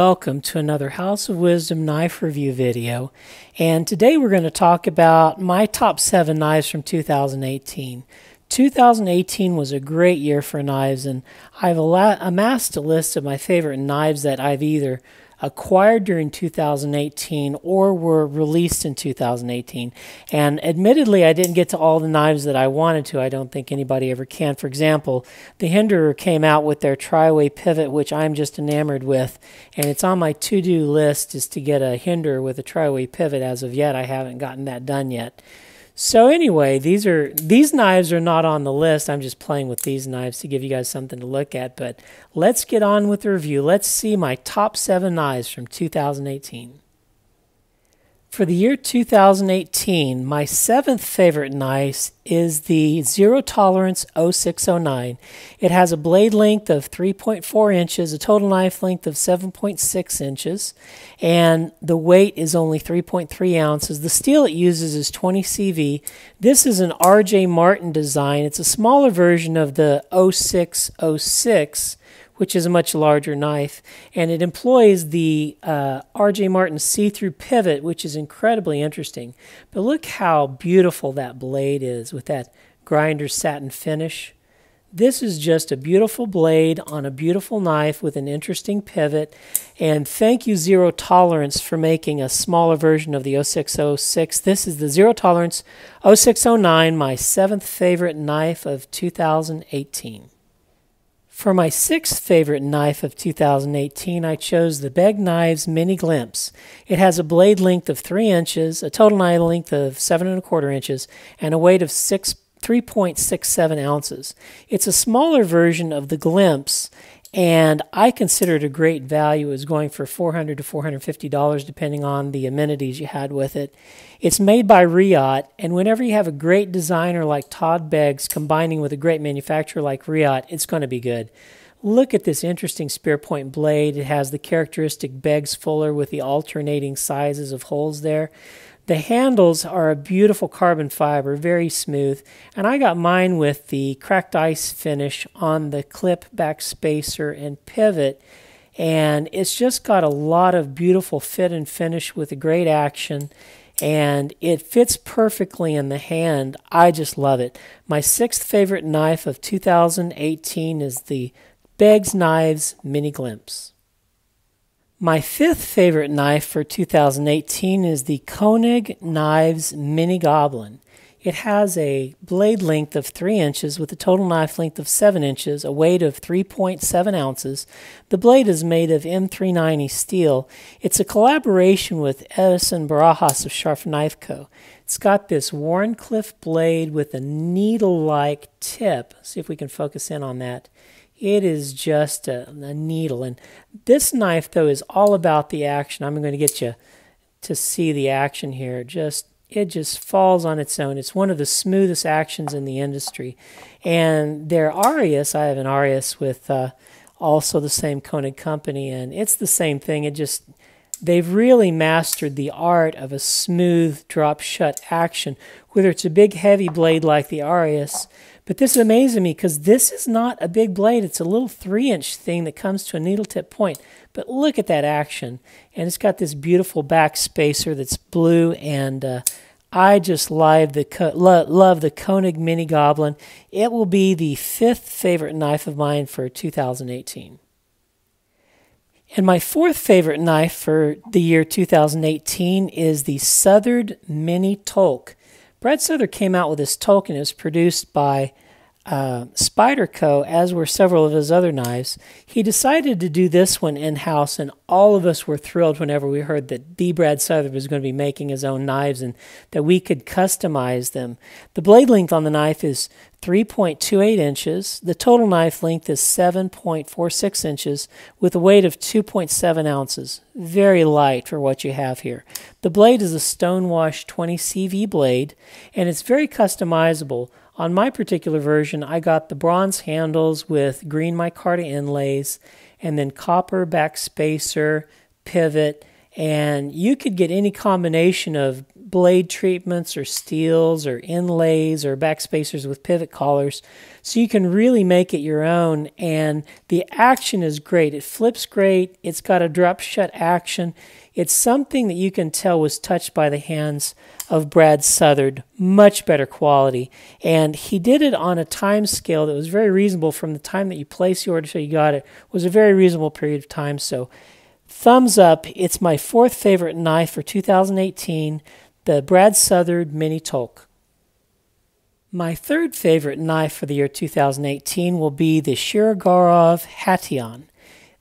welcome to another House of Wisdom knife review video. And today we're going to talk about my top 7 knives from 2018. 2018 was a great year for knives, and I've amassed a list of my favorite knives that I've either acquired during 2018 or were released in 2018. And admittedly, I didn't get to all the knives that I wanted to. I don't think anybody ever can. For example, the Hinderer came out with their tri-way pivot, which I'm just enamored with, and it's on my to-do list is to get a Hinderer with a tri-way pivot. As of yet, I haven't gotten that done yet. So anyway, these knives are not on the list. I'm just playing with these knives to give you guys something to look at. But let's get on with the review. Let's see my top 7 knives from 2018. For the year 2018, my 7th favorite knife is the Zero Tolerance 0609. It has a blade length of 3.4 inches, a total knife length of 7.6 inches, and the weight is only 3.3 ounces. The steel it uses is 20 CV. This is an R.J. Martin design. It's a smaller version of the 0606, which is a much larger knife, and it employs the R.J. Martin see-through pivot, which is incredibly interesting. But look how beautiful that blade is with that grinder satin finish. This is just a beautiful blade on a beautiful knife with an interesting pivot, and thank you Zero Tolerance for making a smaller version of the 0606. This is the Zero Tolerance 0609, my 7th favorite knife of 2018. For my 6th favorite knife of 2018, I chose the Begg Knives Mini Glimpse. It has a blade length of 3 inches, a total knife length of 7¼ inches, and a weight of 3.67 ounces. It's a smaller version of the Glimpse, and I consider it a great value. It was going for $400 to $450 depending on the amenities you had with it. It's made by Riot, and whenever you have a great designer like Todd Beggs combining with a great manufacturer like Riot, it's going to be good. Look at this interesting spear point blade. It has the characteristic Beggs fuller with the alternating sizes of holes there. The handles are a beautiful carbon fiber, very smooth, and I got mine with the cracked ice finish on the clip back spacer and pivot, and it's just got a lot of beautiful fit and finish with a great action, and it fits perfectly in the hand. I just love it. My 6th favorite knife of 2018 is the Begg Knives Mini Glimpse. My 5th favorite knife for 2018 is the KOENIG Knives Mini Goblin. It has a blade length of 3 inches with a total knife length of 7 inches, a weight of 3.7 ounces. The blade is made of M390 steel. It's a collaboration with Edison Barajas of Sharp Knife Co. It's got this Wharncliffe blade with a needle-like tip. See if we can focus in on that. It is just a needle. And this knife, though, is all about the action. I'm going to get you to see the action here. It just falls on its own. It's one of the smoothest actions in the industry. And their Arius, I have an Arius with also the same KOENIG company, and it's the same thing. They've really mastered the art of a smooth drop shut action, whether it's a big heavy blade like the Arius. But this is amazing me because this is not a big blade. It's a little 3-inch thing that comes to a needle tip point. But look at that action. And it's got this beautiful back spacer that's blue, and I just love the KOENIG Mini Goblin. It will be the 5th favorite knife of mine for 2018. And my 4th favorite knife for the year 2018 is the SOUTHARD Mini TOLK. Brad Southard came out with this TOLK, and it was produced by Spyderco, as were several of his other knives. He decided to do this one in-house, and all of us were thrilled whenever we heard that the Brad Southard was going to be making his own knives and that we could customize them. The blade length on the knife is 3.28 inches. The total knife length is 7.46 inches with a weight of 2.7 ounces. Very light for what you have here. The blade is a Stonewash 20 CV blade, and it's very customizable. On my particular version, I got the bronze handles with green micarta inlays, and then copper back spacer, pivot, And you could get any combination of blade treatments or steels or inlays or backspacers with pivot collars. So you can really make it your own. And the action is great. It flips great. It's got a drop shut action. It's something that you can tell was touched by the hands of Brad Southard. Much better quality. And he did it on a time scale that was very reasonable. From the time that you placed the order till you got it was a very reasonable period of time. So thumbs up. It's my fourth favorite knife for 2018, the Brad Southard Mini TOLK. My third favorite knife for the year 2018 will be the Shirogorov Hation.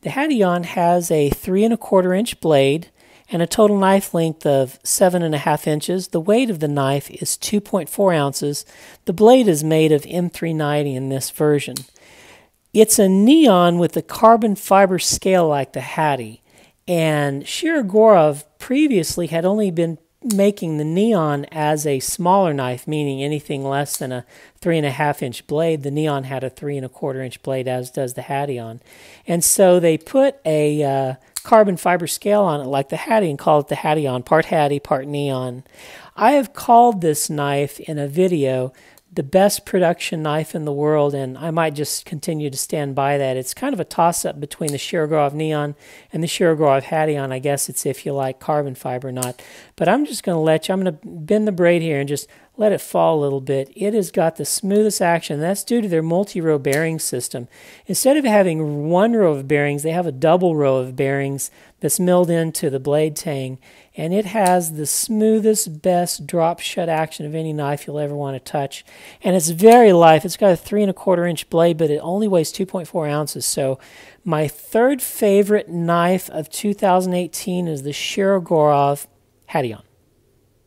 The Hation has a 3 1/4 inch blade and a total knife length of 7.5 inches. The weight of the knife is 2.4 ounces. The blade is made of M390 in this version. It's a neon with a carbon fiber scale like the Hattie. And Shirogorov previously had only been making the neon as a smaller knife, meaning anything less than a 3.5 inch blade. The neon had a 3 1/4 inch blade, as does the Hation. And so they put a carbon fiber scale on it like the Hattie and called it the Hation, part Hattie, part neon. I have called this knife in a video the best production knife in the world, and I might just continue to stand by that. It's kind of a toss-up between the Shirogorov Neon and the Shirogorov Hation. I guess it's if you like carbon fiber or not. But I'm just going to let you, I'm going to bend the braid here and just let it fall a little bit. It has got the smoothest action. That's due to their multi-row bearing system. Instead of having one row of bearings, they have a double row of bearings that's milled into the blade tang. And it has the smoothest, best drop shut action of any knife you'll ever want to touch. And it's very light. It's got a 3 1/4 inch blade, but it only weighs 2.4 ounces. So my third favorite knife of 2018 is the Shirogorov Hation.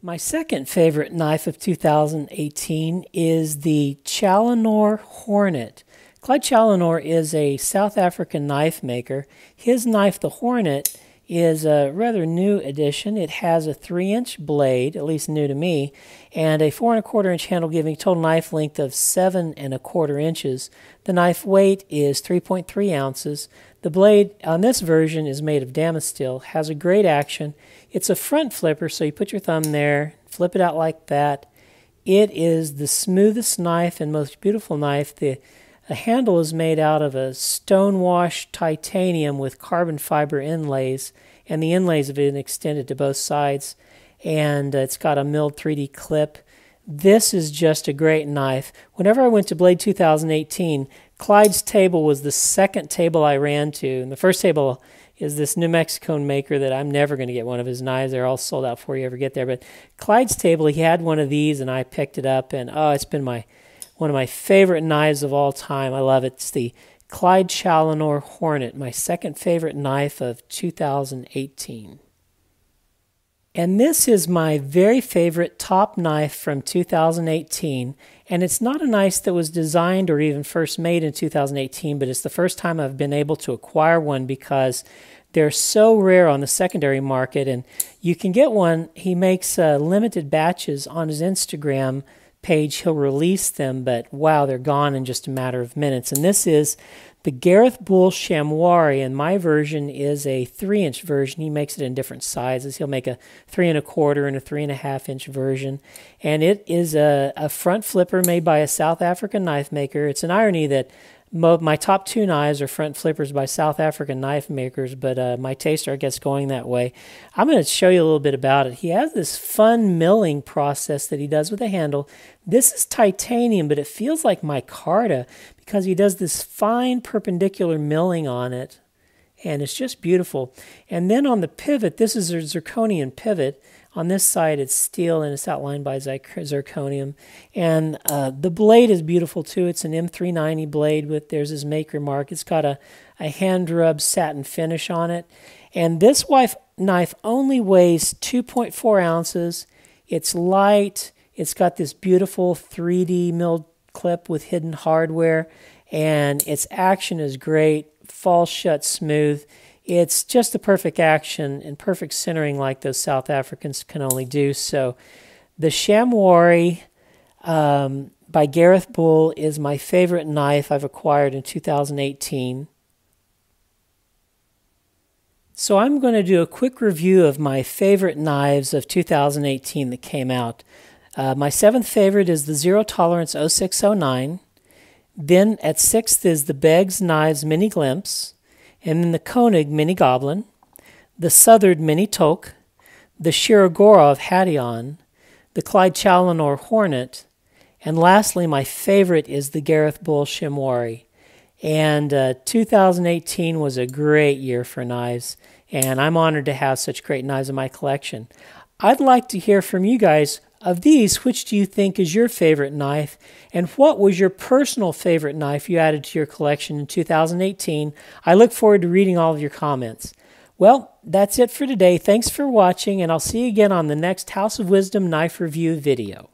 My second favorite knife of 2018 is the Challenor Hornet. Clyde Challenor is a South African knife maker. His knife, the Hornet, is a rather new addition. It has a 3 inch blade, at least new to me, and a 4 1/4 inch handle, giving a total knife length of 7 1/4 inches. The knife weight is 3.3 ounces. The blade on this version is made of damasteel, has a great action. It's a front flipper, so you put your thumb there, flip it out like that. It is the smoothest knife and most beautiful knife. The handle is made out of a stone-washed titanium with carbon fiber inlays, and the inlays have been extended to both sides, and it's got a milled 3D clip. This is just a great knife. Whenever I went to Blade 2018, Clyde's table was the second table I ran to, and the first table is this New Mexican maker that I'm never going to get one of his knives. They're all sold out before you ever get there. But Clyde's table, he had one of these, and I picked it up, and oh, it's been one of my favorite knives of all time. I love it. It's the Clyde Challenor Hornet, my second favorite knife of 2018. And this is my very favorite top knife from 2018. And it's not a knife that was designed or even first made in 2018, but it's the first time I've been able to acquire one because they're so rare on the secondary market. And you can get one. He makes limited batches on his Instagram page. He'll release them, but wow, they're gone in just a matter of minutes. And this is the Gareth SHAMWARI, and my version is a 3 inch version. He makes it in different sizes. He'll make a 3 1/4 and a 3.5 inch version. And it is a front flipper made by a South African knife maker. It's an irony that my top two knives are front flippers by South African knife makers, but my taste, I guess, going that way. I'm going to show you a little bit about it. He has this fun milling process that he does with the handle. This is titanium, but it feels like micarta because he does this fine perpendicular milling on it, and it's just beautiful. And then on the pivot, this is a zirconium pivot. On this side, it's steel, and it's outlined by zirconium. And the blade is beautiful, too. It's an M390 blade with, there's his maker mark. It's got a hand-rubbed satin finish on it. And this knife only weighs 2.4 ounces. It's light. It's got this beautiful 3D milled clip with hidden hardware. And its action is great. Falls shut smooth. It's just the perfect action and perfect centering like those South Africans can only do. So the SHAMWARI by Gareth Bull is my favorite knife I've acquired in 2018. So I'm going to do a quick review of my favorite knives of 2018 that came out. My 7th favorite is the Zero Tolerance 0609. Then at 6th is the Begg's Knives Mini Glimpse, and then the KOENIG Mini Goblin, the SOUTHARD Mini TOLK, the Shirogorov Hation, the Challenor Hornet, and lastly my favorite is the Gareth Bull SHAMWARI. And 2018 was a great year for knives, and I'm honored to have such great knives in my collection. I'd like to hear from you guys. Of these, which do you think is your favorite knife, and what was your personal favorite knife you added to your collection in 2018? I look forward to reading all of your comments. Well, that's it for today. Thanks for watching, and I'll see you again on the next House of Wisdom knife review video.